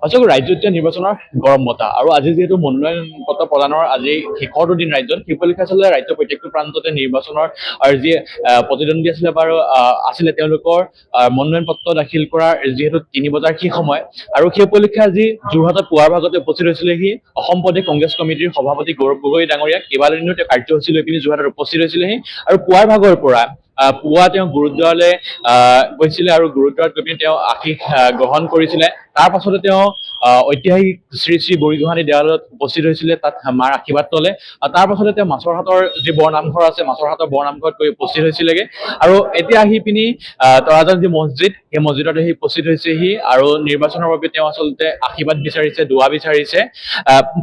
সঁচাকৈ ৰাজ্যত এতিয়া নিৰ্বাচনৰ গৰম বতাহ আৰু আজি যিহেতু মনোনয়ন পত্ৰ প্ৰদানৰ আজি শেষৰটো দিন ৰাজ্যত সেই উপলক্ষে আচলতে ৰাজ্যৰ প্ৰত্যেকটো প্ৰান্ততে নিৰ্বাচনৰ আৰু যি প্ৰতিদ্বন্দ্বী আছিলে বাৰু আছিলে তেওঁলোকৰ মনোনয়ন পত্ৰ দাখিল কৰাৰ যিহেতু 3 বজাৰ সেই সময় আৰু সেই উপলক্ষে আজি যোৰহাটত পুৱাৰ ভাগতে উপস্থিত হৈছিলেহি অসম প্ৰদেশ কংগ্ৰেছ কমিটিৰ সভাপতি গৌৰৱ গগৈ ডাঙৰীয়া কেইবাদিনো তেওঁ কাৰ্যসূচী লৈ পিনি যোৰহাটত উপস্থিত হৈছিলেহি আৰু পুৱাৰ ভাগৰ পৰা পুৱা তেওঁ গুৰুদ্বাৰলৈ গৈছিলে আৰু গুৰুদ্বাৰত গৈ পিনি তেওঁ আশীষ গ্ৰহণ কৰিছিলে তাৰ পাছতে তেওঁ ঐতিহাসিক শ্ৰী শ্ৰী বুঢ়ীগোহাঁই দেৱালয়ত উপস্থিত হৈছিলে তাত মাৰ আশীৰ্বাদ ল'লে তাৰ পাছতে তেওঁ মাছৰহাটৰ যি বৰনামঘৰ আছে মাছৰহাটৰ বৰনামঘৰত গৈ উপস্থিত হৈছিলেগে আৰু এতিয়া আহি পিনি তৰাজান যি মছজিদ সেই মছজিদত আহি উপস্থিত হৈছেহি আৰু নিৰ্বাচনৰ বাবে তেওঁ আচলতে আশীৰ্বাদ বিচাৰিছে দুৱা বিচাৰিছে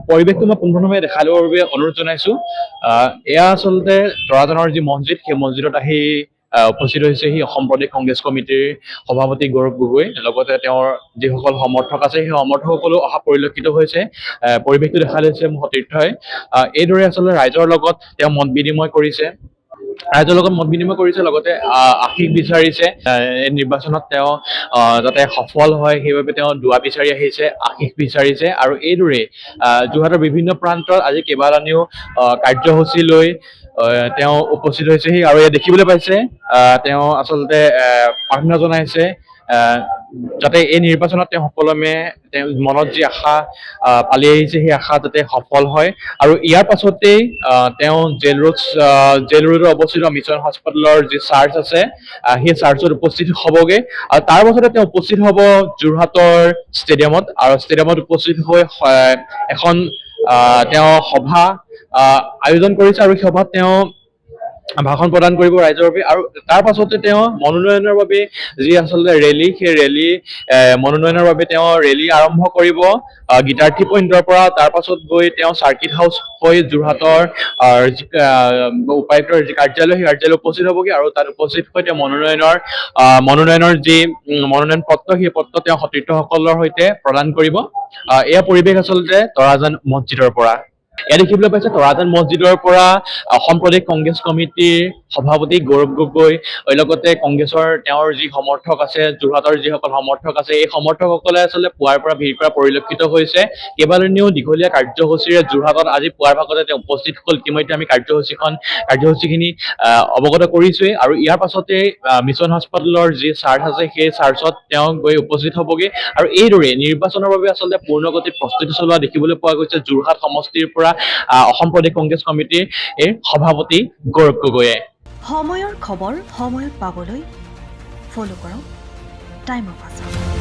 পৰিৱেশটো মই পোনপ্ৰথমে দেখাই ল'বৰ বাবে অনুৰোধ জনাইছো এয়া আচলতে তৰাজানৰ যি মছজিদ সেই মছজিদত আহি উপস্থিত হৈছেহি অসম প্ৰদেশ কংগ্ৰেছ কমিটিৰ সভাপতি গৌৰৱ গগৈ লগতে তেওঁৰ যিসকল সমৰ্থক আছে সেই সমৰ্থকসকলো অহা পৰিলক্ষিত হৈছে পৰিৱেশটো দেখা লৈছে মোৰ সতীৰ্থই এইদৰে আচলতে ৰাইজৰ লগত তেওঁ মত বিনিময় কৰিছে লগতে আশীষ বিচাৰিছে এই নিৰ্বাচনত তেওঁ যাতে সফল হয় সেইবাবে তেওঁ দুৱা বিচাৰি আহিছে আশীষ বিচাৰিছে আৰু এইদৰে যোৰহাটৰ বিভিন্ন প্ৰান্তত আজি কেইবালানিও কাৰ্যসূচী লৈ তেওঁ উপস্থিত হৈছেহি আৰু ইয়াত দেখিবলৈ পাইছে তেওঁ আচলতে প্ৰাৰ্থনা জনাইছে যাতে এই নিৰ্বাচনত তেওঁ সুকলমে তেওঁ মনত যি আশা পালি আহিছে সেই আশা যাতে সফল হয় আৰু ইয়াৰ পাছতেই তেওঁ জেল ৰোডত অৱস্থিত মিছন হস্পিটেলৰ যি চাৰ্চ আছে সেই চাৰ্চত উপস্থিত হ'বগে আৰু তাৰ পাছতে তেওঁ উপস্থিত হ'ব যোৰহাটৰ ষ্টেডিয়ামত আৰু ষ্টেডিয়ামত উপস্থিত হৈ এখন তেওঁ সভা আয়োজন কৰিছে আৰু সেই সভাত তেওঁ ভাষণ প্ৰদান কৰিব ৰাইজৰ বাবে আৰু তাৰ পাছতে তেওঁ মনোনয়নৰ বাবে যি আচলতে ৰেলী সেই ৰেলী মনোনয়নৰ বাবে তেওঁ ৰেলী আৰম্ভ কৰিব গীতাৰ্থী পইণ্টৰ পৰা তাৰ পাছত গৈ তেওঁ চাৰ্কিট হাউচ হৈ যোৰহাটৰ উপায়ুক্তৰ যি কাৰ্যালয় সেই কাৰ্যালয় উপস্থিত হ'বগে আৰু তাত উপস্থিত হৈ তেওঁ মনোনয়নৰ যি মনোনয়ন পত্ৰ সেই পত্ৰ তেওঁ সতীৰ্থসকলৰ সৈতে প্ৰদান কৰিব এয়া পৰিৱেশ আচলতে তৰাজান মছজিদৰ পৰা এয়া দেখিবলৈ পাইছে তৰাজান মছজিদৰ পৰা অসম প্ৰদেশ কংগ্ৰেছ কমিটিৰ সভাপতি গৌৰৱ গগৈ লগতে কংগ্ৰেছৰ তেওঁৰ যি সমৰ্থক আছে যোৰহাটৰ যিসকল সমৰ্থক আছে এই সমৰ্থকসকলে আচলতে পুৱাৰ পৰা ভিৰ কৰা পৰিলক্ষিত হৈছে কেইবাদিনীয় দীঘলীয়া কাৰ্যসূচীৰে যোৰহাটত আজি পুৱাৰ ভাগতে তেওঁ উপস্থিত হ'ল ইতিমধ্যে আমি কাৰ্যসূচীখিনি অৱগত কৰিছোৱেই আৰু ইয়াৰ পাছতে মিছন হস্পিটেলৰ যি চাৰ্চ আছে সেই চাৰ্চত তেওঁ গৈ উপস্থিত হ'বগে আৰু এইদৰে নিৰ্বাচনৰ বাবে আচলতে পূৰ্ণগতিত প্ৰস্তুতি চলোৱা দেখিবলৈ পোৱা গৈছে যোৰহাট সমষ্টিৰ পৰা অসম প্ৰদেশ কংগ্ৰেছ কমিটিৰ সভাপতি গৌৰৱ গগৈয়ে সময়ৰ খবৰ সময়ত পাবলৈ ফলো কৰক টাইম অফ আছাম।